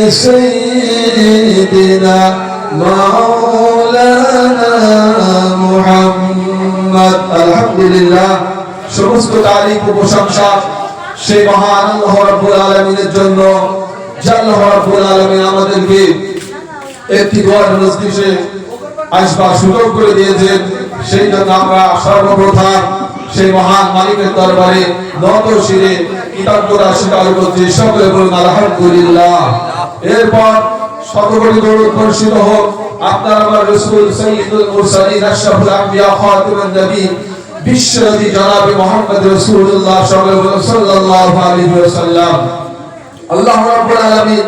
سيدنا مولانا محمد الحمد لله সমস্ত তারিফ ও প্রশংসা সেই মহান আল্লাহ রাব্বুল আলামিনের জন্য যে আল্লাহ রাব্বুল আলামিন আমাদেরকে একটি দোয়ার মজলিসে আসবার সুযোগ করে দিয়েছেন। সেই জন্য আমরা সর্বপ্রথম সেই মহান মালিকের দরবারে নত শিরে কৃতজ্ঞতা স্বীকার করছি। সকলে বলুন আলহামদুলিল্লাহ। এরপর শতকোটি দরুদ বর্ষিত হোক আপনার আমার রাসূল সাইয়্যিদুল মুরসালিন আশরাফুল আম্বিয়া খাতামুন নবী বিশ্বনবী জনাবে মুহাম্মদ রাসূলুল্লাহ সাল্লাল্লাহু আলাইহি ওয়াসাল্লাম। আল্লাহ রাব্বুল আলামিন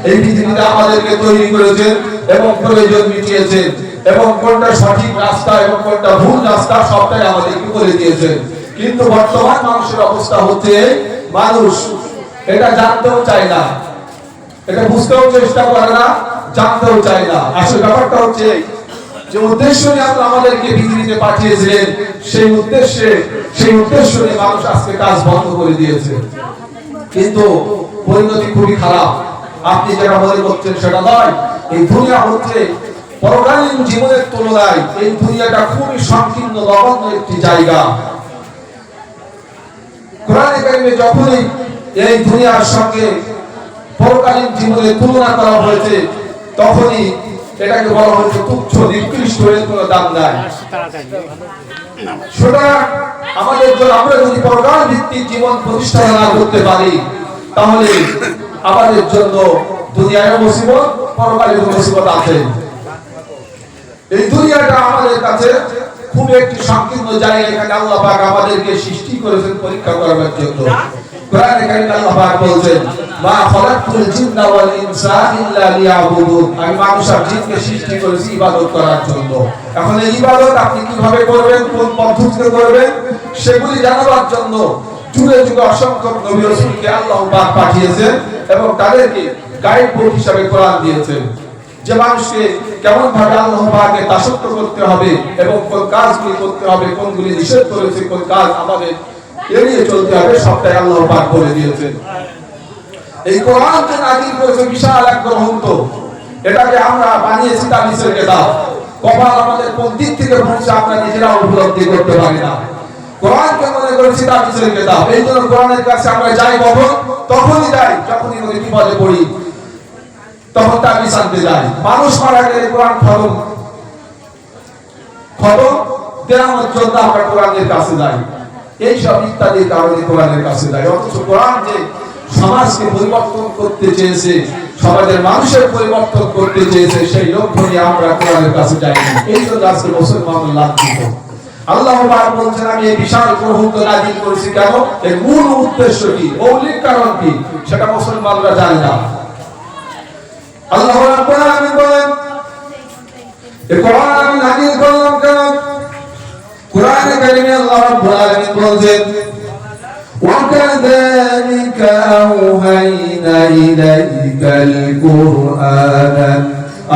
এই পৃথিবীতে আমাদেরকে তৈরি করেছেন এবং প্রয়োজন মিটিয়েছেন এবং কোনটা সঠিক রাস্তা এবং কোনটা ভুল রাস্তা সবটাই আমাদেরকে বলে দিয়েছেন। কিন্তু বর্তমান মানুষের অবস্থা হচ্ছে মানুষ এটা জানতেও চায় না, এটা বুঝতেও চেষ্টা করে না, জানতেও চায় না। আসলে ব্যাপারটা হচ্ছে যে উদ্দেশ্য নিয়ে আল্লাহ আমাদেরকে পৃথিবীতে পাঠিয়েছিলেন সেই উদ্দেশ্য নিয়ে মানুষ আজকে কাজ বন্ধ করে দিয়েছে। কিন্তু পরিণতি খুবই খারাপ। আপনি যেটা মনে করছেন সেটা নয়। এই দুনিয়া হচ্ছে পরকালীন জীবনের তুলনায় এই দুনিয়াটা খুবই সংকীর্ণ নগণ্য একটি জায়গা। কোরআনে কারিমে যখনই এই দুনিয়ার সঙ্গে পরকালীন জীবনের তুলনা করা হয়েছে তখনই এটাকে বলা হয়েছে তুচ্ছ, নিকৃষ্ট, এর কোনো দাম নাই। সুতরাং আমাদের জন্য আমরা যদি পরকাল ভিত্তিক জীবন প্রতিষ্ঠা না করতে পারি তাহলে আমাদের জন্য দুনিয়ায় মুসিবত, পরকালে মুসিবত আছে। এই দুনিয়াটা আমাদের কাছে খুব একটি সংকীর্ণ জায়গা। এখানে আল্লাহ পাক আমাদেরকে সৃষ্টি করেছেন পরীক্ষা করার জন্য। কোরআনে কারিমে আল্লাহ পাক বলেন মা খালাকতুল জিন্না ওয়াল ইনসা ইল্লা লিয়াবুদুন। আমি মানুষ আর জিনকে সৃষ্টি করেছি ইবাদত করার জন্য। এখন এই ইবাদত আপনি কিভাবে করবেন, কোন পদ্ধতিতে করবেন সেগুলি জানাবার জন্য যুগে যুগে অসংখ্য নবী রাসূলকে আল্লাহ পাক পাঠিয়েছেন এবং তাদেরকে গাইড বুক হিসেবে কোরআন দিয়েছেন যে মানুষকে কেমন ভাবে আল্লাহ পাকের দাসত্ব করতে হবে এবং কোন কাজগুলি করতে হবে, কোনগুলি নিষেধ করেছে, কোন কাজ আমাদের এড়িয়ে চলতে হবে, সবটাই আল্লাহ পাক বলে দিয়েছেন। এই কোরআন যে নাযিল করেছে বিশাল এক গ্রন্থ, এটাকে আমরা বানিয়েছি তাবিজের কিতাব। কপাল আমাদের কোন দিক থেকে পৌঁছে আমরা নিজেরা উপলব্ধি করতে পারি না। কোরআনকে মনে করেছি তাবিজের কিতাব। এই জন্য কোরআনের কাছে আমরা যাই তখনই যাই যখনই কোনো বিপদে পড়ি, তখন তাবিজ আনতে যাই। মানুষ মারা গেলে কোরআন খতম দেওয়ার জন্য আমরা কোরআনের কাছে যাই। এই সব ইত্যাদির কারণে কোরআনের কাছে যাই। অথচ কোরআন যে সমাজকে পরিবর্তন করতে চেয়েছে, সমাজের মানুষের পরিবর্তন করতে চেয়েছে, সেই লক্ষ্য নিয়ে আমরা কোরআনের কাছে যাই। এই জন্য আজকে মুসলমান লাঞ্ছিত। আল্লাহ পাক বলছেন আমি এই বিশাল গ্রন্থ নাযিল করেছি কেন, এর মূল উদ্দেশ্য কি, মৌলিক কারণ কি, সেটা মুসলমানরা জানে না। আল্লাহ রাব্বুল আলামিন বলেন এই কোরআন আমি নাযিল করলাম কেন। কোরআনে কারিমে আল্লাহ রাব্বুল আলামিন বলেন وَكَذَلِكَ أَوْحَيْنَا إِلَيْكَ الْقُرْآنَ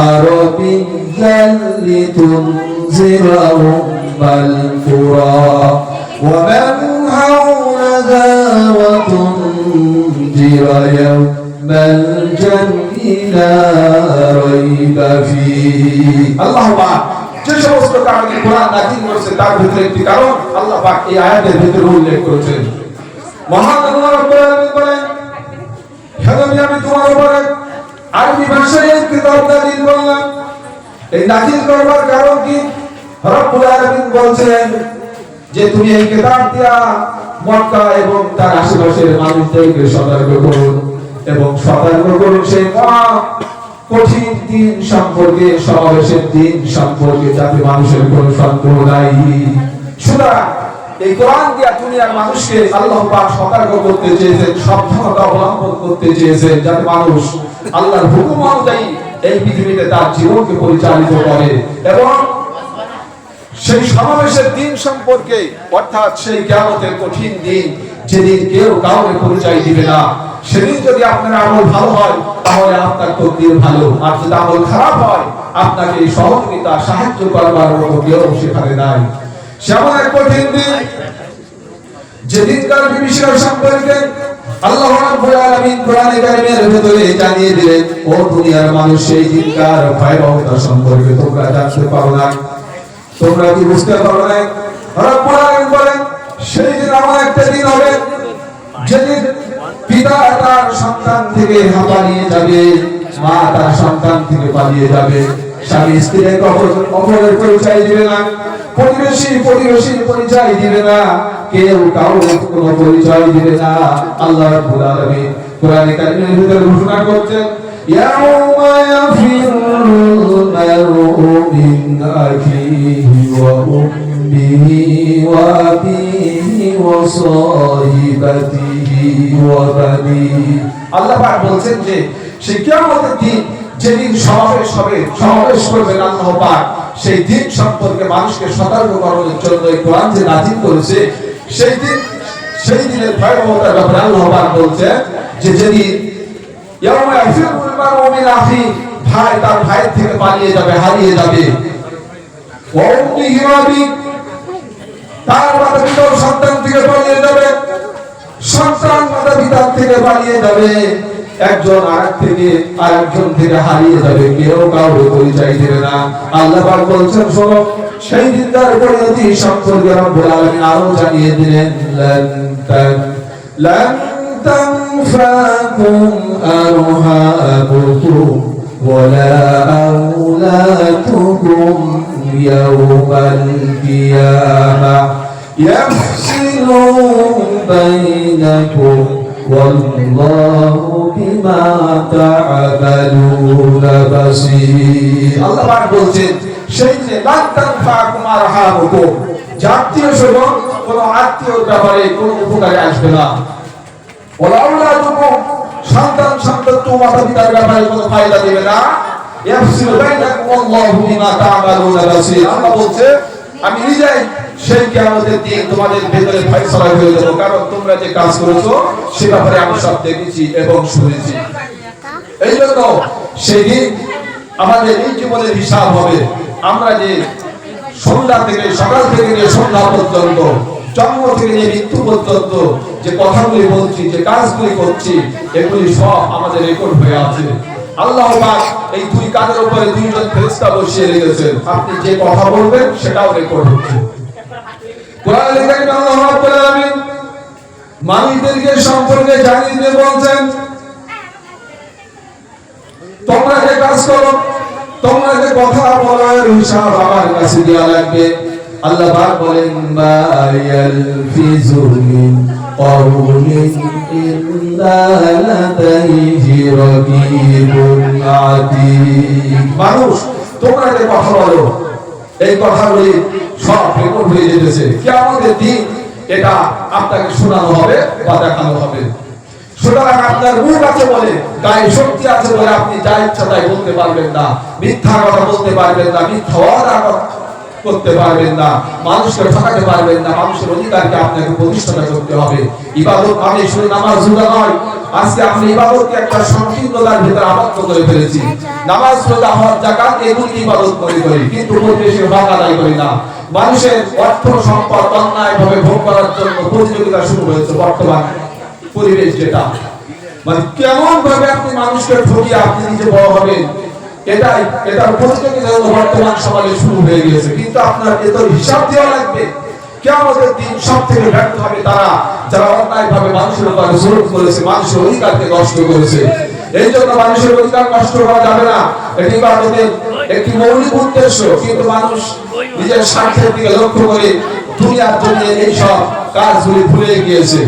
عَرَبِيًّا لِتُنذِرَ أُمَّ الْقُرَى وَمَنْ حَوْلَهَا وَتُنذِرَ يَوْمَ الْجَمْعِ لَا رَيْبَ فِيهِ। আল্লাহ পাক যে সমস্ত কারণে কোরআন নাযিল করেছে তার ভিতরে একটি কারণ আল্লাহ পাক এই আয়াতের ভিতরে উল্লেখ করেছেন। মহান আল্লাহ রাব্বুল আলামিন বলেন হে নবী আমি তোমার উপরে আরবি ভাষায় এই কিতাব নাযিল করলাম। এই নাযিল করবার কারণ কি? রাব্বুল আলামিন বলছেন যে তুমি এই কিতাব দিয়া মক্কা এবং তার আশেপাশের মানুষদেরকে সতর্ক করুন এবং সতর্ক করুন সেই কঠিন দিন সম্পর্কে, সমাবেশের দিন সম্পর্কে, যাতে মানুষের কোনো সন্দেহ নাই। সুতরাং এই কোরআন দিয়া দুনিয়ার মানুষকে আল্লাহ পাক সতর্ক করতে চেয়েছেন, সাবধানতা অবলম্বন করতে চেয়েছেন, যাতে মানুষ আল্লাহর হুকুম অনুযায়ী এই পৃথিবীতে তার জীবনকে পরিচালিত করে এবং সেই সমাবেশের দিন সম্পর্কে, অর্থাৎ সেই কিয়ামতের কঠিন দিন যেদিন কেউ কাউকে পরিচয় দিবে না, সেদিন যদি আপনার আমল ভালো হয় তাহলে আপনার তকদীর ভালো, আর যদি আমল খারাপ হয় আপনাকে সহযোগিতা সাহায্য করবার মতো কেউ সেখানে নাই। সেমন এক কঠিন দিন যেদিনকার বিভীষণ সম্পর্কে আল্লাহ রাব্বুল আলামিন কোরআনে কারীমের ভিতরে জানিয়ে দিলেন, ও দুনিয়ার মানুষ, সেই দিনকার ভয়াবহতা সম্পর্কে তোমরা জানতে পারো না, তোমরা কি বুঝতে পারো না? রাব্বুল আলামিন বলেন, সেই দিন এমন একটা দিন হবে যেদিন পিতা তার সন্তান থেকে পালিয়ে যাবে, মা তার সন্তান থেকে পালিয়ে যাবে, স্বামী স্ত্রীর অপরের পরিচয় দিবে না, প্রতিবেশীর পরিচয় দিবে না, কেউ কাউকে কোনো পরিচয় দিবে না। আল্লাহ রাব্বুল আলামিন কোরআনে কারীমের ভিতরে ঘোষণা করছেন, ইয়াউমা ইয়াফিরুল মারউ মিন আখিহি ওয়া উম্মিহি ওয়া আবিহি ওয়া সাহিবাতিহি ওয়া বানিহি। আল্লাহ পাক বলছেন যে সেই কিয়ামতের দিন যেদিন সমাবেশ করবেন আল্লাহ পাক, সেই দিন সম্পর্কে মানুষকে সতর্ক করার জন্য এই কোরআন যে নাযিল করেছে, সেই দিনের ভয়াবহতার ব্যাপারে আল্লাহ পাক বলছে যে যেদিন ইয়াউমা ইয়াফিরুল মারউ মিন আখিহি, ভাই তার ভাইয়ের থেকে পালিয়ে যাবে, হারিয়ে যাবে, ওয়া উম্মিহি ওয়া আবিহি, তার মাতা পিতার সন্তান থেকে পালিয়ে যাবে, সন্তান মাতা পিতার থেকে পালিয়ে যাবে, একজন আরেকজন থেকে হারিয়ে যাবে, কেউ কাউকে পরিচয় দেবে না। আল্লাহ পাক বলছেন, শোনো, সেই দিনকার পরিণতি সম্পর্কে রব্বুল আলামিন আরো জানিয়ে দিলেন, লান তানফাকুম আরহামুকুম ওয়ালা আওলাতুকুম ইয়াওমাল কিয়ামাহ ইয়াফসিলু বাইনাকুম ওয়াল্লাহু বিমা তা'মালুনা বাসীর। আল্লাহ পাক বলছেন, সেই দিনে লান তানফাকুম আরহামুকুম, আত্মীয়-স্বজন কোন আত্মীয়র ব্যাপারে কোন উপকারে আসবে না, ওয়ালা আওলাতুকুম, সন্তান মাতা-পিতার ব্যাপারে কোন ফায়দা দেবে না, ইয়াফসিলু বাইনাকুম ওয়াল্লাহু বিমা তা'মালুনা বাসীর। আল্লাহ বলছে, আমি নিজেই সেই কিয়ামতের দিন তোমাদের ভেতরে ফয়সালা হয়ে যাব, কারণ তোমরা যে কাজ করেছো সে ব্যাপারে আমি সব দেখেছি এবং শুনেছি। এই জন্য সেই দিন আমাদের এই জীবনের হিসাব হবে। আমরা যে সকাল থেকে নিয়ে সন্ধ্যা পর্যন্ত, জন্ম থেকে নিয়ে মৃত্যু পর্যন্ত যে কথাগুলি বলছি, যে কাজগুলি করছি, এগুলি সব আমাদের রেকর্ড হয়ে আছে। আল্লাহ পাক এই দুই কাঁধের উপরে দুইজন ফেরেশতা বসিয়ে রেখেছেন, আপনি যে কথা বলবেন সেটাও রেকর্ড হচ্ছে। কোরআনে কারীমে আল্লাহ রাব্বুল আলামিন মানুষদেরকে সম্পর্কে জানিয়ে দিয়ে বলছেন, তোমরা যে কাজ করো, তোমরা যে কথা বলো, এর হিসাব আমার কাছে দেওয়া লাগবে। আল্লাহ পাক বলেন, মা ইয়ালফিযু মিন কাওলিন ইল্লা লাদাইহি রাকীবুন আতীদ। মানুষ, তোমরা যে কথা বলো, এই কথাগুলি সব রেকর্ড হয়ে যেতেছে। কিয়ামতের দিন এটা আপনাকে শোনানো হবে বা দেখানো হবে। সুতরাং আপনার মুখ আছে বলে, গায়ে শক্তি আছে বলে আপনি যা ইচ্ছা তাই বলতে পারবেন না, মিথ্যা কথা বলতে পারবেন না, মিথ্যা ওয়াদা করতে পারবেন না, মানুষকে ঠকাতে পারবেন না। মানুষের অধিকারকে আপনাকে প্রতিষ্ঠা করতে হবে। ইবাদত মানে শুধু নামাজ রোজা নয়। আজকে আপনি ইবাদতকে একটা সংকীর্ণতার ভিতরে আবদ্ধ করে ফেলেছি। নামাজ রোজা হজ যাকাত এগুলি ইবাদত মনে করি, কিন্তু পরিবেশের হক আদায় করি না। মানুষের অর্থ সম্পদ অন্যায়ভাবে ভোগ করার জন্য প্রতিযোগিতা শুরু হয়েছে। বর্তমান পরিবেশ যেটা, মানে কেমন ভাবে আপনি মানুষকে ঠকিয়ে আপনি নিজে বড় হবেন, এটার প্রতিযোগিতা বর্তমান সমাজে শুরু হয়ে গিয়েছে। কিন্তু আপনার এত হিসাব দেওয়া লাগবে। কিয়ামতের দিন সবথেকে ব্যর্থ হবে তারা, যারা অন্যায়ভাবে মানুষের উপর জুলুম করেছে, মানুষের অধিকারকে নষ্ট করেছে। এই জন্য মানুষের অধিকার নষ্ট করা যাবে না, এটি ইবাদতের একটি মৌলিক উদ্দেশ্য। কিন্তু মানুষ নিজের স্বার্থের দিকে লক্ষ্য করে দুনিয়ার জন্য এই সব কাজগুলি ভুলে গিয়েছে।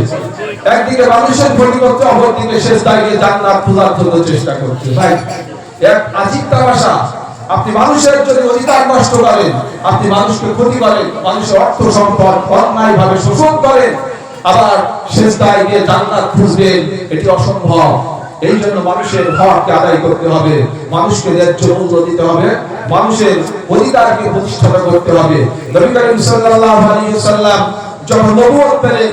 একদিকে মানুষের ক্ষতি করতে, অপরদিকে শেষদায় গিয়ে জান্নাত খোঁজার জন্য চেষ্টা করছে। ভাই, এক আজীব তামাশা। আপনি মানুষের জন্য অধিকার নষ্ট করেন, আপনি মানুষকে ক্ষতি করেন, মানুষের অর্থ সম্পদ অন্যায়ভাবে শোষণ করেন, আবার শেষদায় গিয়ে জান্নাত খুঁজবেন, এটি অসম্ভব। এই জন্য মানুষের হককে আদায় করতে হবে, মানুষকে ন্যায্য মূল্য দিতে হবে, মানুষের অধিকারকে প্রতিষ্ঠা করতে হবে। নবী করিম সাল্লাল্লাহু আলাইহি ওয়াসাল্লাম যখন নবুয়ত পেলেন,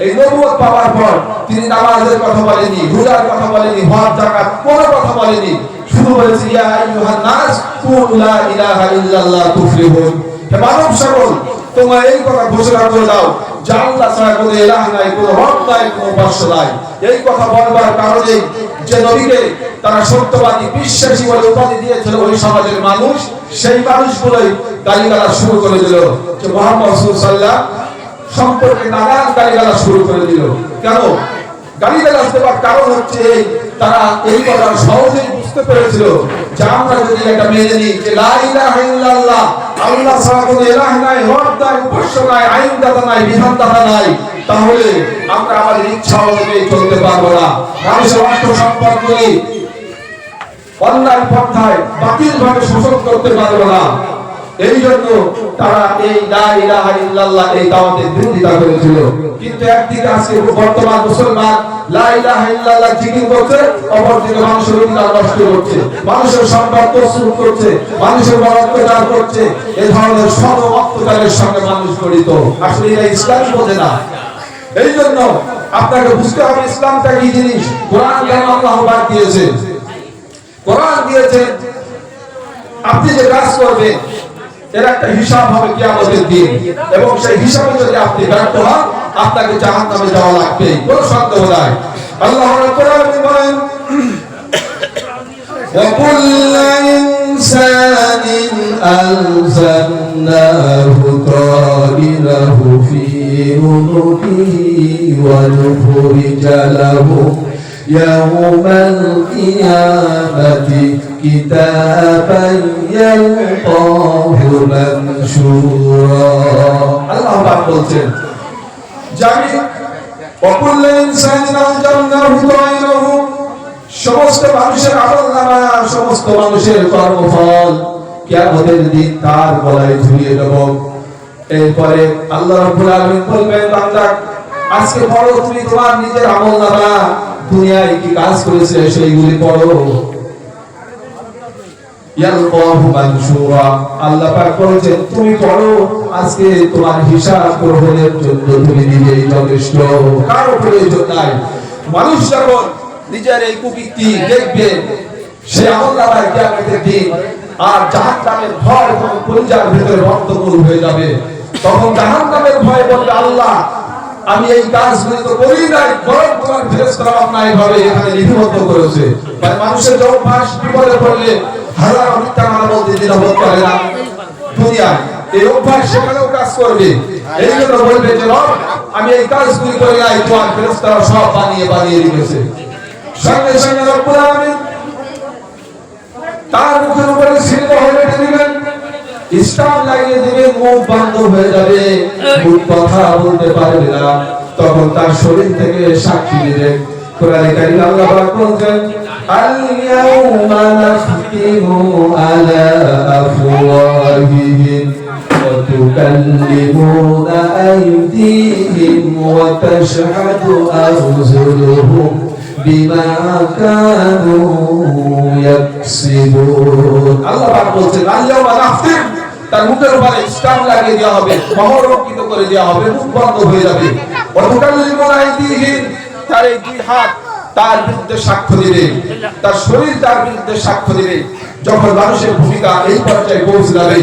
এই নবুয়ত পাওয়ার পর তিনি নামাজের কথা বলেনি, রোজার কথা বলেনি, হজ যাকাত কোনো কথা বলেনি, শুধু বলেছে, ইয়া আইয়ুহান নাস কুল লা ইলাহা ইল্লাল্লাহ তুফলিহুন। হে মানব সকল, তোমরা এই কথা ঘোষণা করে দাও যে আল্লাহ ছাড়া কোনো ইলাহ নাই, কোনো রব নাই, কোনো উপাস্য নাই। এই কথা বলবার কারণে যে নবীকে তারা সত্যবাদী বিশ্বাসী বলে উপাধি দিয়েছিল ওই সমাজের মানুষ, সেই মানুষগুলোই গালিগালাজ শুরু করে দিল যে মুহাম্মদ সাল্লাল্লাহু আলাইহি ওয়াসাল্লাম সম্পর্কে নানান গালিগালাজ শুরু করে দিল। কেন গালিগালাজ দেওয়ার কারণ হচ্ছে তারা এই কথা সহজেই বুঝতে পেরেছিল যে আমরা যদি এটা মেনে নিই যে লা ইলাহা ইল্লাল্লাহ, আল্লাহ ছাড়া কোনো ইলাহ নাই, রব নাই, উপাস্য নাই, আইনদাতা নাই, বিধানদাতা নাই, তাহলে আমরা আমাদের ইচ্ছা অনুযায়ী চলতে পারবো না। মানুষের অর্থ সম্পদগুলি অন্যায় পন্থায় বাতিলভাবে শোষণ করতে পারবো না। এই জন্য তারা এই লা ইলাহা ইল্লাল্লাহ এই দাওয়াতের বিরোধিতা করেছিল। কিন্তু একদিকে আজকে বর্তমান মুসলমান লা ইলাহা ইল্লাল্লাহ জিকির করছে, অপরদিকে মানুষের অধিকার নষ্ট করছে, মানুষের সম্পদ তছরূপ করছে, মানুষের উপর অত্যাচার করছে। এই ধরনের সব অত্যাচারের সঙ্গে মানুষ জড়িত। আসলে এটা ইসলাম বোঝে না। এই জন্য আপনাকে বুঝতে হবে ইসলামটা কি জিনিস। কোরআন কেন আল্লাহ বাদ দিয়েছে? কোরআন দিয়েছে আপনি যে কাজ করবেন এর একটা হিসাব হবে কিয়ামতের দিন, এবং সেই হিসাবে যদি আপনি ব্যর্থ হন আপনাকে জাহান্নামে যাওয়া লাগবে, কোনো সন্দেহ নাই। আল্লাহ রাব্বুল আলামিন বলেন وَكُلَّ إِنسَانٍ أَلْزَمْنَاهُ طَائِرَهُ فِي عُنُقِهِ وَنُخْرِجَ لَهُ يوم القيامة كتابا يلقاه منشورا الله পাক বলছেন জানি وكل إنسان ألزمناه طائره সমস্ত মানুষের আমলনামা, সমস্ত মানুষের কর্মফল কিয়ামতের দিন তার গলায় ঝুলিয়ে দেব। এরপরে আল্লাহ রাব্বুল আলামিন বলবেন বান্দা আজকে পড়ো তুমি তোমার নিজের আমলনামা, দুনিয়ায় কি কাজ করেছে সেইগুলি পড়ো। ইয়ালকাহু মানশুরা আল্লাহ পাক বলেন তুমি পড়ো, আজকে তোমার হিসাব গ্রহণের জন্য তুমি নিজেই যথেষ্ট, কারো প্রয়োজন নাই। মানুষ যখন নিজের এই কুকীর্তি দেখবে সে আমলনামায় কিয়ামতের দিন আর জাহান্নামের ভয় তখন কলিজার ভিতরে রক্তমূল হয়ে যাবে। তখন জাহান্নামের ভয় বলবে আল্লাহ আমি এই কাজগুলি তো করি নাই, বরং তোমার ফেরেশতারা অন্যায় ভাবে এখানে লিপিবদ্ধ করেছে। মানে মানুষের যে অভ্যাস বিপদে পড়লে হাজার মিথ্যা কথা বলতে দ্বিধাবোধ করে না দুনিয়ায়, এই অভ্যাস সেখানেও কাজ করবে। এই জন্য বলবে যে রব আমি এই কাজগুলি করি নাই, তোমার ফেরেশতারা সব বানিয়ে বানিয়ে রেখেছে। সঙ্গে সঙ্গে রব্বুল আলামিন তার মুখের উপরে সিলবা হয়ে দিবেন, ইসলাম লাগিয়ে দিবেন, মুখ বন্ধ হয়ে যাবে, মুখ কথা বলতে পারবে না। তখন তার শরীর থেকে সাক্ষী দিবেন। কোরআনে কারীম আল্লাহ পাক বলেন আল ইয়াউমা নাখতিমু আলা আফওয়াহিহিম ওয়া তুকাল্লিমুনা আইদিহিম ওয়া তাশহাদু আরজুলুহুম বিমা কানু ইয়াকসিবুন। আল্লাহ পাক বলেন আল ইয়াউমা নাখতিম, তার মুখের উপরে ইসলাম লাগিয়ে দেওয়া হবে, মোহরকিত করে দেওয়া হবে, মুখ বন্ধ হয়ে যাবে। ওয়া তুকাল্লিমুনা আইদিহিম, তার এই দুই হাত তার বিরুদ্ধে সাক্ষ্য দিবে, তার শরীর তার বিরুদ্ধে সাক্ষ্য দিবে। যখন মানুষের ভূমিকা এই পর্যায়ে পৌঁছে যাবে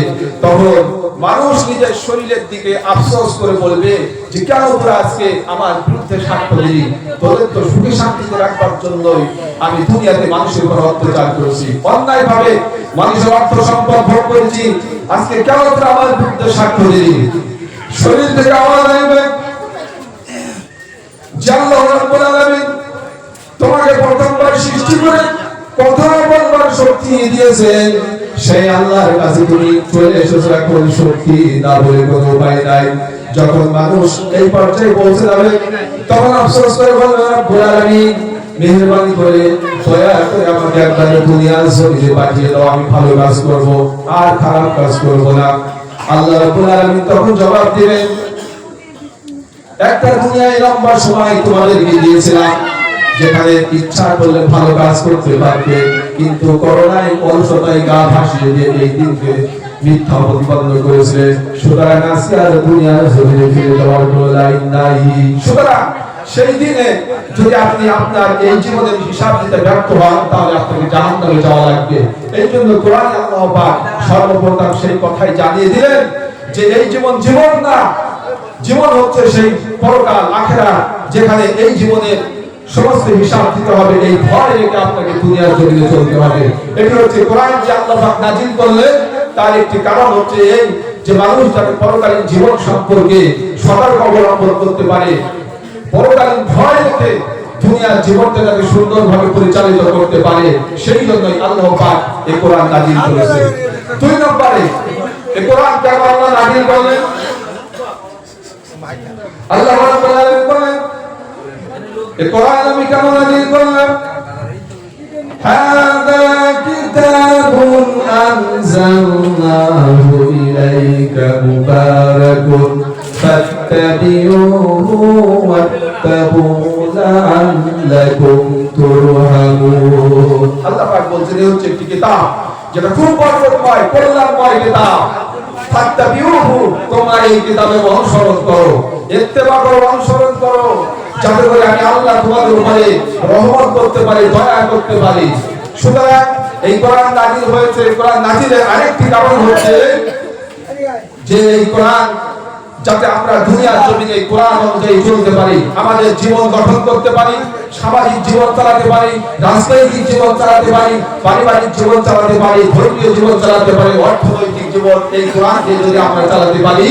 তখন মানুষ নিজের শরীরের দিকে আফসোস করে বলবে যে কেন তোরা আজকে আমার বিরুদ্ধে সাক্ষ্য দিলি, তোদের তো সুখে শান্তিতে রাখবার জন্যই আমি দুনিয়াতে মানুষের উপর অত্যাচার করেছি, অন্যায় ভাবে মানুষের অর্থ সম্পদ ভোগ করেছি, আজকে কেন তোরা আমার বিরুদ্ধে সাক্ষ্য দিলি। শরীর থেকে আওয়াজ আসবে যে আল্লাহ রাব্বুল আলামিন তোমাকে প্রথমবার সৃষ্টি করে কথা বলবার শক্তি দিয়েছেন, সেই আল্লাহর কাছে তুমি চলে এসেছো, এখন শক্তি না বলে কোনো উপায় নাই। যখন মানুষ এই পর্যায়ে পৌঁছে যাবে তখন আফসোস করে বলবে রব্বুল আলামিন মেহেরবানি করে দয়া করে আমাকে একবার দুনিয়ার জমিনে পাঠিয়ে দাও, আমি ভালো কাজ করব আর খারাপ কাজ করব না। আল্লাহ রাব্বুল আলামিন তখন জবাব দিবেন একটা দুনিয়ায় লম্বা সময় তোমাদেরকে দিয়েছিলাম যেখানে ইচ্ছা করলে ভালো কাজ করতে পারবে, কিন্তু করোনায় অলসতায় গা ভাসিয়ে দিয়ে এই দিনকে মিথ্যা প্রতিপন্ন করেছে। সুতরাং আজকে আর দুনিয়ার জমিনে ফিরে যাওয়ার কোনো লাইন নাই। সুতরাং সেই দিনে যদি আপনি আপনার এই জীবনের হিসাব দিতে ব্যর্থ হন তাহলে আপনাকে জাহান্নামে যাওয়া লাগবে। এই জন্য কোরআনে আল্লাহ পাক সর্বপ্রথম সেই কথাই জানিয়ে দিলেন যে এই জীবন জীবন না, জীবন হচ্ছে সেই পরকাল আখিরাত, যেখানে এই জীবনের সমস্ত হিসাব দিতে হবে, এই ভয় রেখে আপনাকে দুনিয়ার জমিনে চলতে হবে। এটি হচ্ছে কোরআন যে আল্লাহ পাক নাযিল করলেন, তার একটি কারণ হচ্ছে এই যে মানুষ যাতে পরকালীন জীবন সম্পর্কে সতর্ক অবলম্বন করতে পারে, পরকালীন ভয় রেখে দুনিয়ার জীবনটা যাতে সুন্দরভাবে পরিচালিত করতে পারে, সেই জন্যই আল্লাহ পাক এই কোরআন নাযিল করেছেন। দুই নম্বরে এই কোরআন কেন আল্লাহ নাযিল করলেন? আল্লাহ রাব্বুল আলামিন বলেন এই কোরআন আমি কেন নাযিল করলাম? হাযা কিতাবুন আনজালনাহু ইলাইকা মুবারাকুন ফাত্তাবিউহু ওয়াত্তাবু লাআল্লাকুম তুরহামুন। আল্লাহ পাক বলছেন এই হচ্ছে একটি কিতাব যেটা খুব বরকতময়, কল্যাণময় কিতাব। ফাত্তাবিউহু, তোমরা এই কিতাবে অনুসরণ করো, ইত্তেবা করো, অনুসরণ করো, যাতে করে আমি আল্লাহ তোমাদের উপরে রহমত করতে পারি, দয়া করতে পারি। সুতরাং এই কোরআন নাযিল হয়েছে। কোরআন নাযিলের আরেকটি কারণ হচ্ছে যে এই কোরআন যাতে আমরা দুনিয়ার জমিনে কোরআন অনুযায়ী চলতে পারি, আমাদের জীবন গঠন করতে পারি, সামাজিক জীবন চালাতে পারি, রাজনৈতিক জীবন চালাতে পারি, পারিবারিক জীবন চালাতে পারি, ধর্মীয় জীবন চালাতে পারি, অর্থনৈতিক জীবন এই কোরআনকে যদি আমরা চালাতে পারি,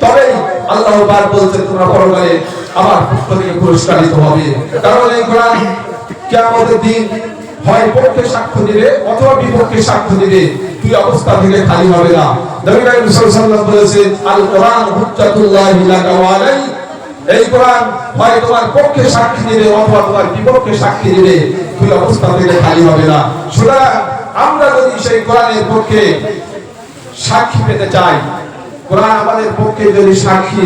তবেই আল্লাহ পাক বলছেন তোমরা পরকালে আমার পক্ষ থেকে পুরস্কারিত হবে। কারণ এই কোরআন কিয়ামতের দিন হয় পক্ষে সাক্ষ্য দিবে অথবা বিপক্ষে সাক্ষ্য দিবে, দুই অবস্থা থেকে খালি হবে না। নবী করিম সাল্লাল্লাহু আলাইহি ওয়াসাল্লাম বলেছেন আল কোরআন হুজ্জাতুল্লাহি লাকা ওয়া আলাই, এই কোরআন হয় তোমার পক্ষে সাক্ষী দিবে অথবা তোমার বিপক্ষে সাক্ষী দিবে, দুই অবস্থা থেকে খালি হবে না। সুতরাং আমরা যদি সেই কোরআনের পক্ষে সাক্ষী পেতে চাই, কোরআন আমাদের পক্ষে যদি সাক্ষী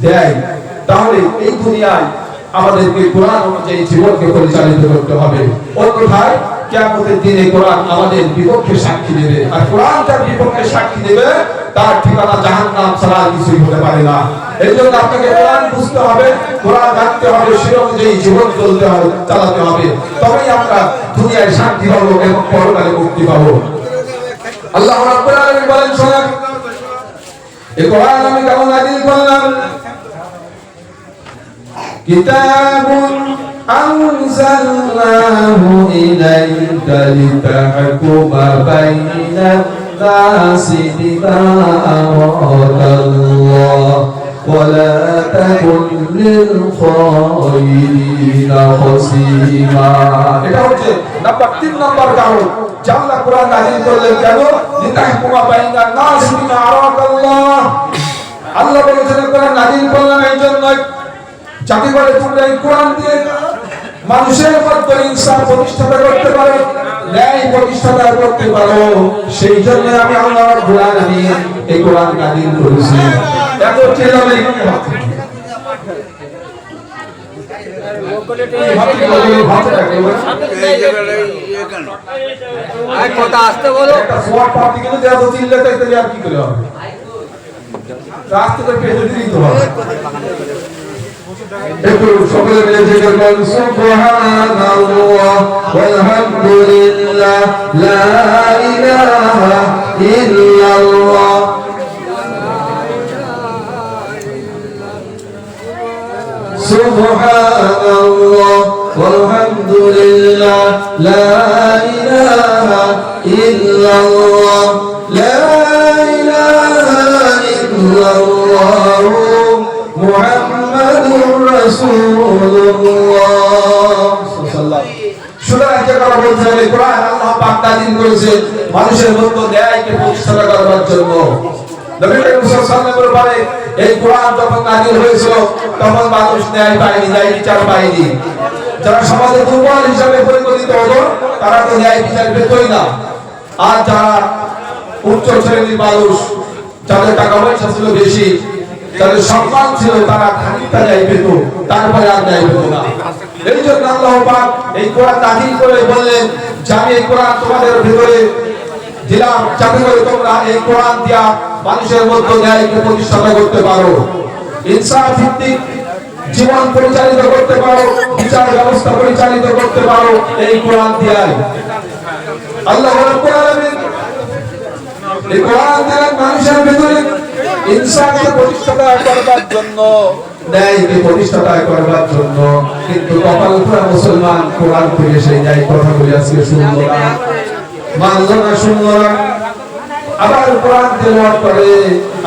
দেয়, তাহলে এই দুনিয়ায় আমাদেরকে কোরআন অনুযায়ী জীবনকে পরিচালিত করতে হবে। অন্যথায় কিয়ামতের দিনে কোরআন আমাদের বিপক্ষে সাক্ষী দেবে, আর কোরআন যার বিপক্ষে সাক্ষী দেবে তার ঠিকানা জাহান্নাম ছাড়া কিছুই হতে পারে না। এই জন্য আপনাকে কোরআন বুঝতে হবে, কোরআন জানতে হবে, সেই অনুযায়ী জীবন চলতে হবে, চালাতে হবে, তবেই আমরা দুনিয়ায় শান্তি পাবো এবং পরকালে মুক্তি পাবো। আল্লাহ রাব্বুল আলামিন বলেন, শোনেন এই কোরআন আমি কেমন নাযিল করলাম? কিতাবুন আনজালনাহু ইলাইকা লিতাহকুমা বাইনান নাসি বিমা আরাকাল্লাহ ওয়া লা তাকুন লিল খায়িরিনা খাসীমা। এটা হচ্ছে নাম্বার 3 নম্বর কারণ যে আল্লাহ কোরআন নাযিল করলেন কেন? লিতাহকুমা বাইনান নাসি বিমা আরাকাল্লাহ। আল্লাহ বলেছেন কোরআন নাযিল করলাম এই জন্যই যাতে করে তোমরা এই কোরআন দিয়ে মানুষের মধ্যে ইনসাফ প্রতিষ্ঠা করতে পারো, ন্যায় প্রতিষ্ঠা করতে পারো। সেই জন্য আমি আল্লাহ রাব্বুল আলামিন এই কোরআন নাযিল করেছি। এত চিল্লালে কথা আসতে বলো, একটা সোয়াট পার্টি কিন্তু এত চিল্লাতে তাহলে আর কি করে হবে? রাস্তাটা পেতে দিই তো হবে। একটু সকলে মিলে জিকির করুন, সুবহানাল্লাহ ওয়ালহামদুলিল্লাহ লা ইলাহা ইল্লাল্লাহ। সুবহানাল্লাহ ওয়ালহামদুলিল্লাহ লা ইলাহা ইল্লাল্লাহ লা ইলাহা ইল্লাল্লাহ মুহাম্মাদুর রাসূলুল্লাহ। সুতরাং যে কথা বলছেন এই কোরআন আল্লাহ পাক নাযিল করেছেন মানুষের মধ্যে ন্যায়কে প্রতিষ্ঠা করার জন্য। নবী করিম সাল্লাল্লাহু আলাইহি ওয়াসাল্লামের পরে এই কোরআন যখন নাযিল হয়েছিল তখন মানুষ ন্যায় পায়নি, ন্যায় বিচার পায়নি। যারা সমাজে দুর্বল হিসাবে পরিগণিত হতো তারা তো ন্যায় বিচার পেতই না। আর যারা উচ্চ শ্রেণীর মানুষ, যাদের টাকা পয়সা ছিল বেশি, যাদের সম্মান ছিল, তারা খানিকটা ন্যায় পেত, তারপরে আর ন্যায় পেত না। এই জন্য আল্লাহ পাক এই কোরআন নাযিল করে বললেন যে আমি এই কোরআন তোমাদের ভিতরে দিলাম যাতে করে তোমরা এই কোরআন দিয়া মানুষের মধ্যে ন্যায়কে প্রতিষ্ঠা করতে পারো, ইনসাফ ভিত্তিক জীবন পরিচালিত করতে পারো, বিচার ব্যবস্থা পরিচালিত করতে পারো এই কোরআন দিয়াই। আল্লাহ রাব্বুল আলামিন এই কোরআন দিলেন মানুষের ভিতরে ইনসাফকে প্রতিষ্ঠা করার জন্য। ন্যায়কে প্রতিষ্ঠা করবার জন্য। কিন্তু কপাল পোড়া মুসলমান কোরআন থেকে সেই ন্যায় কথাগুলি আজকে শুনলো না, মানলো না, শুনলো না। আবার কোরআন তেলাওয়াত করে।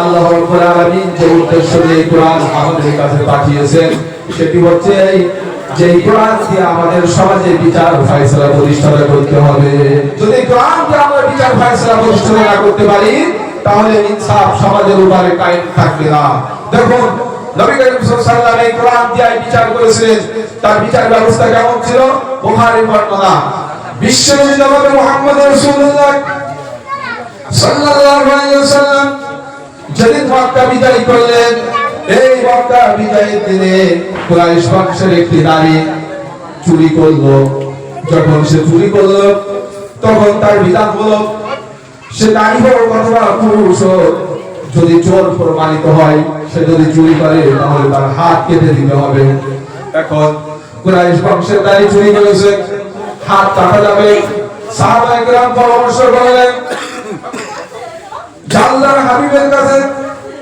আল্লাহ রাব্বুল আলামিন যে উদ্দেশ্য দিয়ে কোরআন আমাদের কাছে পাঠিয়েছেন সেটি হচ্ছে যে কোরআন দিয়ে আমাদের সমাজে বিচার ফয়সালা প্রতিষ্ঠা করতে হবে। যদি কোরআন দিয়ে আমরা বিচার ফয়সালা প্রতিষ্ঠা না করতে পারি তাহলে ইনসাফ সমাজের উপরে কায়েম থাকবে না। দেখুন নবী করিম সাল্লাল্লাহু আলাইহি ওয়াসাল্লাম এই কোরআন দিয়ে বিচার করেছিলেন, তার বিচার ব্যবস্থা কেমন ছিল? বুখারীর বর্ণনা। বিশ্বনবী জনাব মুহাম্মদ রাসূলুল্লাহ সাল্লাল্লাহু আলাইহি ওয়াসাল্লাম যেদিন মক্কা বিজয় করলেন, এই মক্কা বিজয়ের দিনে কুরাইশ বংশের একটি নারী চুরি করলো। যখন সে চুরি করলো তখন তার বিধান হলো সে নারী হোক অথবা পুরুষ হোক, যদি চোর প্রমাণিত হয়, সে যদি চুরি করে তাহলে তার হাত কেটে দিতে হবে। এখন কুরাইশ বংশের নারী চুরি করেছে, হাত কাটা যাবে। সাহাবায়ে কেরাম পরামর্শ করলেন আল্লাহর হাবিবের কাছে,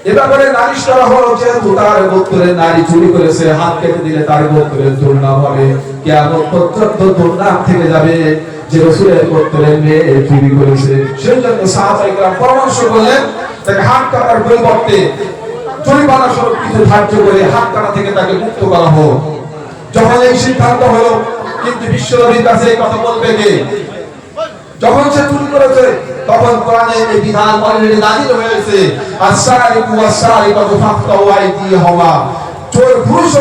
এ ব্যাপারে নালিশ করা হলো যে তার গোত্রের নারী চুরি করেছে, হাত কেটে দিলে তার গোত্রের দুর্নাম হবে, কিয়ামত পর্যন্ত দুর্নাম থেকে যাবে যে রাসূলের গোত্রের মেয়ে চুরি করেছে। সেই জন্য সাহাবায়ে কেরাম পরামর্শ করলেন তাকে হাত কাটার পরিবর্তে জরিমানা স্বরূপ কিছু ধার্য করে হাত কাটা থেকে তাকে মুক্ত করা হোক। যখন এই সিদ্ধান্ত হলো, কিন্তু বিশ্বনবীর কাছে এই কথা বলবে কে? যখন সে চুরি করেছে তখন কোরআনে এই বিধান অলরেডি নাযিল হয়েছে, আস-সারিকু ওয়াস-সারিকাতু ফাকতাউ আইদিয়াহুমা, চোর পুরুষ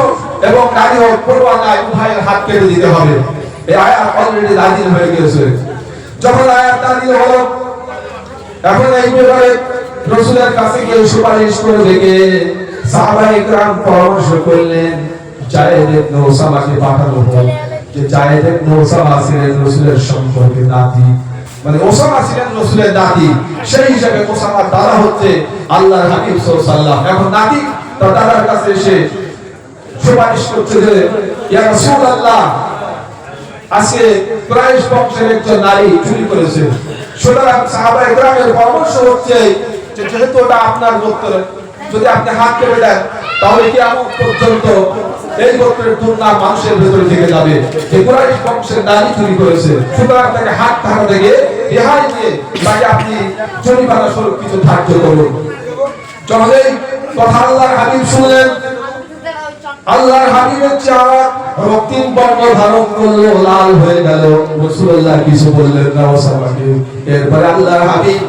এবং নারী হোক পরোয়া নাই, উভয়ের হাত কেটে দিতে হবে। এই আয়াত অলরেডি নাযিল হয়ে গেছে। যখন আয়াত নাযিল হলো, এখন এই ব্যাপারে রাসূলের কাছে গিয়ে সুপারিশ করে দেখে সাহাবায়ে কেরাম পরামর্শ করলেন যায়েদ ইবনে ওসামাকে পাঠানো হোক। যে যায়েদ ইবনে ওসামা ছিলেন রাসূলের সম্পর্কে নাতি, মানে ওসামা ছিলেন রাসূলের নাতি, সেই হিসাবে ওসামার দাদা হচ্ছে আল্লাহর হাবিব সাল্লাল্লাহু আলাইহি ওয়াসাল্লাম। এখন নাতি তার দাদার কাছে এসে সুপারিশ করছে যে ইয়া রাসূলুল্লাহ, আজকে কুরাইশ বংশের একজন নারী চুরি করেছে। সুতরাং সাহাবায়ে কেরামের পরামর্শ হচ্ছে যে যেহেতু ওটা আপনার গোত্র, যদি আপনি হাত কেটে দেন তাহলে কিয়ামত পর্যন্ত এই গোত্রের দুর্নাম মানুষের ভিতরে থেকে যাবে যে কুরাইশ বংশের নারী চুরি করেছে। সুতরাং তাকে হাত কাটা থেকে রেহাই দিয়ে তাকে আপনি জরিমানা স্বরূপ কিছু ধার্য করুন। যখন এই কথা আল্লাহর হাবিব শুনলেন, আল্লাহর হাবিবের চেহারা রক্তিম বর্ণ ধারণ করলো, লাল হয়ে গেল। রাসূলুল্লাহ কিছু বললেন না ওসামাকে। এরপরে আল্লাহর হাবিব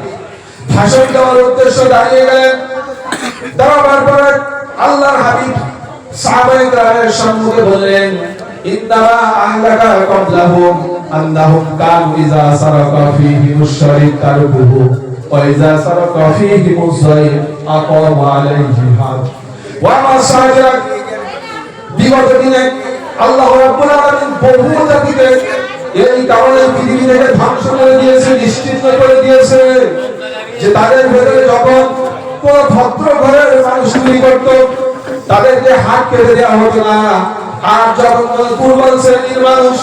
ভাষণ দেওয়ার উদ্দেশ্য দাঁড়িয়ে গেলেন। দাঁড়াবার পরে আল্লাহর হাবিব সাহাবায়ে কেরামের সম্মুখে বললেন, ইন্নামা আহলাকা ক্বাবলাহুম আন্নাহুম কানু ইযা সারাকা ফীহিমুশ শারীক তারকুহু ওয়া ইযা সারাকা ফীহিমুজ যায়ব আকামু আলাইহি হাদ ওয়া মা সারাক। বিগত দিনে আল্লাহ রাব্বুল আলামিন বহু জাতিকে এই কারণে পৃথিবী থেকে ধ্বংস করে দিয়েছে, নিশ্চিহ্ন করে দিয়েছে যে তাদের ভেতরে যখন কোন ভদ্র ঘরের মানুষ চুরি করত তাদেরকে হাত কেটে দেওয়া হতো না। আর যখন কোন দুর্বল শ্রেণীর মানুষ,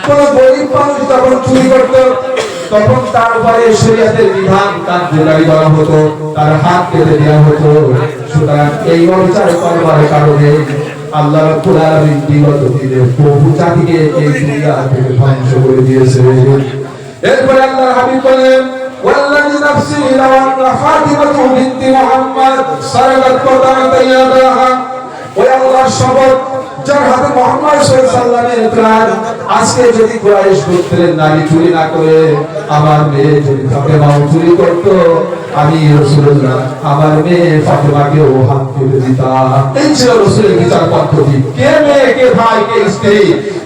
কোন গরিব মানুষ যখন চুরি করত তখন তার উপরে শরীয়তের বিধান কার্যকারী করা হতো, তার হাত কেটে দেওয়া হতো। সুতরাং এই অবিচার করবার কারণে আল্লাহ রাব্বুল আলামিন বিগত দিনে বহু জাতিকে এই দুনিয়া থেকে ধ্বংস করে দিয়েছে। এরপরে আল্লাহর হাবিব বলেন, ওয়াল্লাযী নাফসি লাও আন্না ফাতিমাতু বিনতি মুহাম্মদ সারাকাত কদামাত ইয়াদাহা, ওই আল্লাহর শপথ যার হাতে মুহাম্মদ সাল্লাল্লাহু আলাইহি ওয়াসাল্লামের প্রাণ, আজকে যদি কুরাইশ গোত্রের নারী চুরি না করে আমার মেয়ে যদি ফাতেমাও চুরি করত, আমি রাসূলুল্লাহ আমার মেয়ে ফাতেমাকেও হাত কেটে দিতাম। এই ছিল রাসূলের বিচার পদ্ধতি। কে মেয়ে, কে ভাই, কে স্ত্রী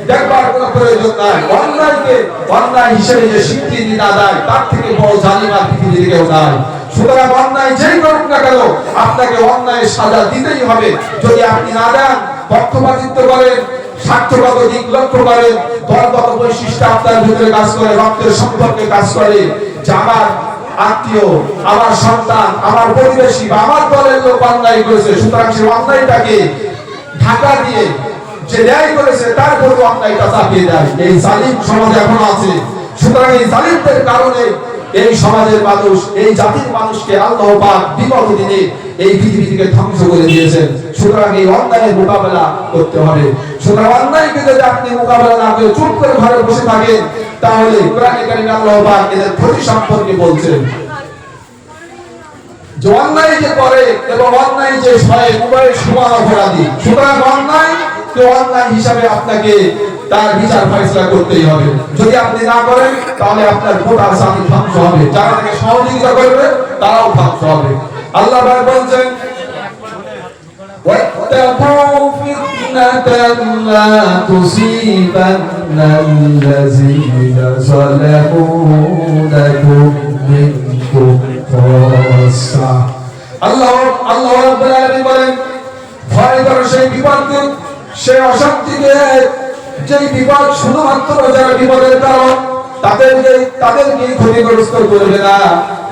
দেখবার কোনো প্রয়োজন নাই। অন্যায়কে অন্যায় হিসেবে যে স্বীকৃতি না দেয় তার থেকে বড় জালিম আর পৃথিবীতে কেউ নাই। সুতরাং অন্যায় যেই করুক না কেন আপনাকে অন্যায়ের সাজা দিতেই হবে। যদি আপনি না দেন, পক্ষপাতিত্ব করেন, স্বার্থগত দিক লক্ষ্য করেন, দলগত বৈশিষ্ট্য আপনার ভিতরে কাজ করে, রক্তের সম্পর্কে কাজ করে, যে আমার আত্মীয়, আমার সন্তান, আমার প্রতিবেশী বা আমার দলের লোক অন্যায় করেছে, সুতরাং সেই অন্যায়টাকে ঢাকা দিয়ে যে ন্যায় করেছে তার উপর অন্যায়টা চাপিয়ে দেয়। এই জালিম সমাজে এখনো আছে। সুতরাং এই জালিমদের কারণে এই সমাজের মানুষ, এই জাতির মানুষকে আল্লাহ পাক বিগত দিনে এই পৃথিবীকে ধ্বংস করে দিয়েছেন। সুতরাং এই অন্যায়ের মোকাবেলা করতে হবে। সুতরাং অন্যায়কে যদি আপনি মোকাবেলা না করে চুপ করে ঘরে বসে থাকেন, তাহলে কোরআনে কারিমে আল্লাহ পাক এদের ক্ষতি সম্পর্কে বলছেন যে অন্যায় যে করে এবং অন্যায় যে সয় উভয় সমান অপরাধী। সুতরাং অন্যায় হিসাবে আপনাকে তার বিচার ফয়সালা করতেই হবে। যদি আপনি না করেন তাহলে আপনার গোটা জাতি ধ্বংস হবে, যারা তাকে সহযোগিতা করবে তারাও ধ্বংস হবে। আল্লাহ পাক বলছেন وَاتَّقُوا فِتْنَةً لَا تُصِيبَنَّ الَّذِينَ ظَلَمُوا مِنكُمْ خَاصَّةً। আল্লাহ রাব্বুল আলামিন বলেন, ভয় করো সেই বিপদকে, সেই অশান্তিকে, যেই বিপদ শুধুমাত্র যারা বিপদের কারণ তাদেরকে ক্ষতিগ্রস্ত করবে না,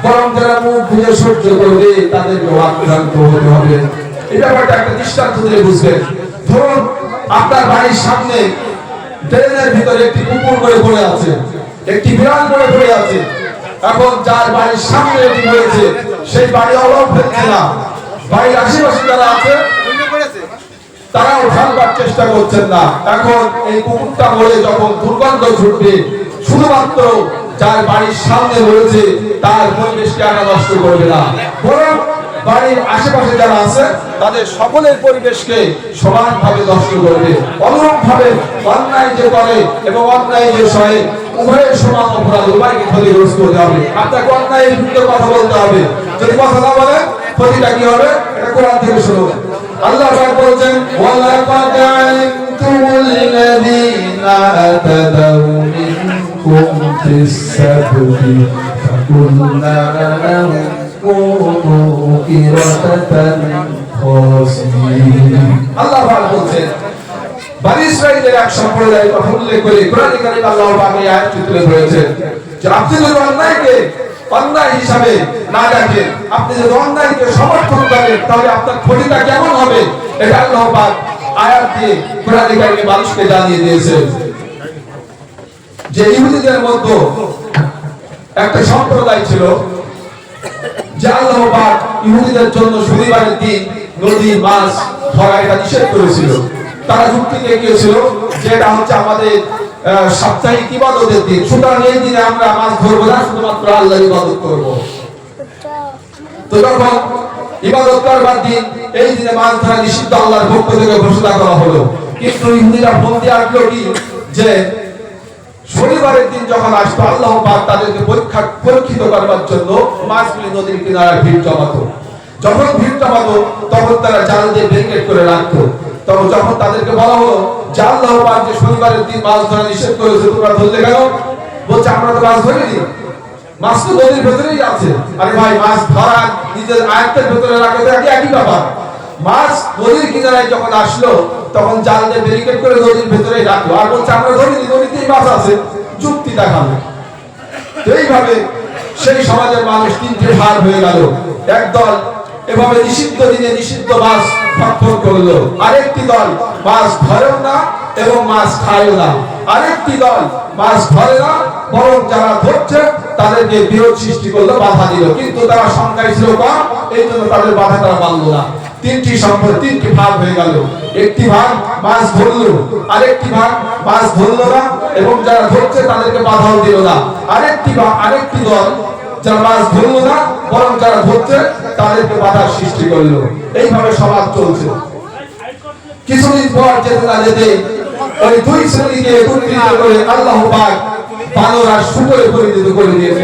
বরং যারা মুখ বুজে সহ্য করবে তাদেরকে আক্রান্ত হতে হবে। এই ব্যাপারটা একটা দৃষ্টান্ত দিয়ে বুঝবেন। ধরুন আপনার বাড়ির সামনে ড্রেনের ভিতরে একটি কুকুর পড়ে আছে, একটি বিড়াল পড়ে আছে। এখন যার বাড়ির সামনে এটি হয়েছে সেই বাড়ি অলপ ফেলছে না, বাড়ির আশেপাশে যারা আছে তারাও ঢালবার চেষ্টা করছেন না। এখন এই কুকুরটা মরে যখন দুর্গন্ধ ছুটবে, শুধুমাত্র যার বাড়ির সামনে রয়েছে তার পরিবেশকে আনা নষ্ট করবে না, বরং বাড়ির আশেপাশে যারা আছে তাদের সকলের পরিবেশকে সমানভাবে নষ্ট করবে। অনুরূপভাবে অন্যায় যে করে এবং অন্যায় যে সহে উভয়ের সমান অপরাধ, উভয়কে ক্ষতিগ্রস্ত হতে হবে। আপনাকে অন্যায়ের বিরুদ্ধে কথা বলতে হবে। যদি কথা না বলেন ক্ষতিটা কি হবে, এটা কোরআন থেকে শুনবেন। আল্লাহ পাক বলেন, ওয়ালাকাদ আলিমতুল্লাযীনা আতাদাউ মিনকুম ফিস-সাবতি ফাকুলনা লাহুম কুনু কিরাতান খাসিন। আল্লাহ পাক বলেন, বনী ইসরাঈলের এক সম্প্রদায়ের কথা উল্লেখ করে কোরআনে কারিমে আল্লাহ পাক এই আয়াতটি তুলে ধরেছেন যে আপনি যদি অন্যায়কে অন্যায় হিসাবে না দেখেন, আপনি যদি অন্যায়কে সমর্থন করেন, তাহলে আপনার ক্ষতিটা কেমন হবে এটা আল্লাহ পাক আয়াত দিয়ে কোরআনে কারিমে মানুষকে জানিয়ে দিয়েছেন। যে ইহুদিদের মধ্যে একটা সম্প্রদায় ছিল যে আল্লাহ পাক ইহুদিদের জন্য শনিবারের দিন নদীর মাছ ধরা এটা নিষেধ করেছিল। তারা যুক্তি দেখিয়েছিল যে এটা হচ্ছে আমাদের সাপ্তাহিক ইবাদতের দিন, সুতরাং এই দিনে আমরা মাছ ধরবো না, শুধুমাত্র আল্লাহর ইবাদত করব। তো যখন ইবাদত করবার দিন, এই দিনে মাছ ধরা নিষিদ্ধ আল্লাহর পক্ষ থেকে ঘোষণা করা হলো। কিন্তু ইহুদিরা ফোন দিয়ে আসলো কি যে শনিবারের দিন যখন আসতো আল্লাহ পাক তাদেরকে পরীক্ষিত করবার জন্য মাছগুলি নদীর কিনারায় ভিড় জমাতো। যখন ভিড় জমাতো তখন তারা জাল দিয়ে ব্যারিকেড করে রাখতো। তখন যখন তাদেরকে বলা হলো যে আল্লাহ পাক যে শনিবারের দিন মাছ ধরা নিষেধ করেছে, তোমরা ধরলে কেন? বলছে আমরা তো মাছ ধরিনি, মাছ তো নদীর ভেতরেই আছে। আরে ভাই, মাছ ধরা নিজের আয়ত্তের ভেতরে রাখা তো একই ব্যাপার। মাছ নদীর কিনারায় যখন আসলো তখন জাল দিয়ে ব্যারিকেড করে নদীর ভেতরেই রাখলো, আর বলছে আমরা ধরিনি, নদীতেই মাছ আছে, যুক্তি দেখালো। তো এইভাবে সেই সমাজের মানুষ তিনটে ভাগ হয়ে গেল। একদল এভাবে নিষিদ্ধ দিনে নিষিদ্ধ মাছ ভক্ষণ করলো, আরেকটি দল মাছ ধরেও না এবং মাছ খায়ও না, আরেকটি দল মাছ ধরে না বরং যারা ধরছে তাদেরকে বিরোধ সৃষ্টি করলো, বাধা দিল। কিন্তু তারা সংখ্যায় ছিল কম, এই জন্য তাদের বাধা তারা মানলো না। তিনটি ভাগ হয়ে গেল। একটি ভাগ মাছ ধরলো, আরেকটি ভাগ মাছ ধরলো না এবং যারা ধরছে তাদেরকে বাধাও দিল না, আরেকটি দল যারা মাছ ধরলো না বরং যারা ধরছে তাদেরকে বাধার সৃষ্টি করলো। এইভাবে সমাজ চলছে। কিছুদিন পর যেতে না যেতে ওই দুই শ্রেণীকে একত্রিত করে আল্লাহ পাক বানর আর শুকরে পরিণত করে দিয়েছে।